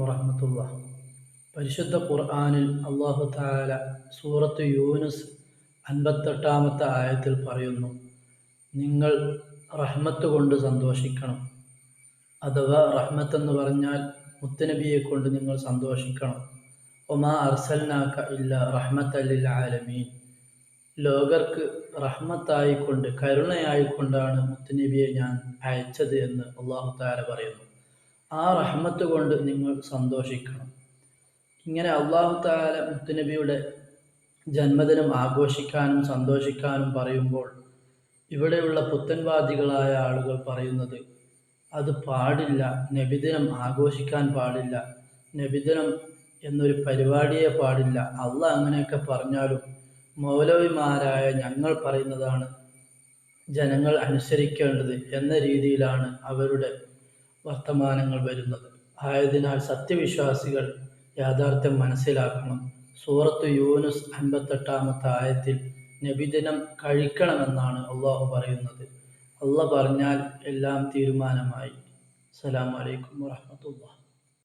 വറഹ്മത്തുള്ളാഹി. പരിശുദ്ധ ഖുർആനിൽ അല്ലാഹു തആല സൂറത്ത് യൂനുസ് 58-ാമത്തെ ആയത്തിൽ പറയുന്നു, നിങ്ങൾ റഹ്മത്ത് കൊണ്ട് സന്തോഷിക്കണം. അഥവാ റഹ്മത്ത് എന്ന് പറഞ്ഞാൽ മുത്തുനബിയെ കൊണ്ട് നിങ്ങൾ സന്തോഷിക്കണം. വമാ അർസൽനാക ഇല്ലാ റഹ്മത്തൻ ലിൽ ആലമീൻ. ലോകർക്ക് റഹ്മത്തായിക്കൊണ്ട്, കരുണയായിക്കൊണ്ടാണ് മുത്തുനബിയെ ഞാൻ അയച്ചത് എന്ന് അല്ലാഹു തആല പറയുന്നു. ആ റഹ്മത്ത് കൊണ്ട് നിങ്ങൾ സന്തോഷിക്കണം. ഇങ്ങനെ അല്ലാഹു തആല മുത്തുനബിയുടെ ജന്മദിനം ആഘോഷിക്കാനും സന്തോഷിക്കാനും പറയുമ്പോൾ ഇവിടെയുള്ള പുത്തൻവാദികളായ ആളുകൾ പറയുന്നത്, അത് പാടില്ല, നബിദിനം ആഘോഷിക്കാൻ പാടില്ല, നബിദിനം എന്നൊരു പരിപാടിയെ പാടില്ല. അള്ളാഹ് അങ്ങനെയൊക്കെ പറഞ്ഞാലും മൗലവിമാരായ ഞങ്ങൾ പറയുന്നതാണ് ജനങ്ങൾ അനുസരിക്കേണ്ടത് എന്ന രീതിയിലാണ് അവരുടെ വർത്തമാനങ്ങൾ വരുന്നത്. ആയതിനാൽ സത്യവിശ്വാസികൾ യാഥാർത്ഥ്യം മനസ്സിലാക്കണം. സൂറത്ത് യൂനുസ് 58-ാമത്തെ ആയത്തിൽ നബിദിനം കഴിക്കണമെന്നാണ് അള്ളാഹു പറയുന്നത്. അള്ളാഹ് പറഞ്ഞാൽ എല്ലാം തീരുമാനമായി. അസ്സലാമു അലൈക്കും വറഹ്മത്തുള്ളാഹി.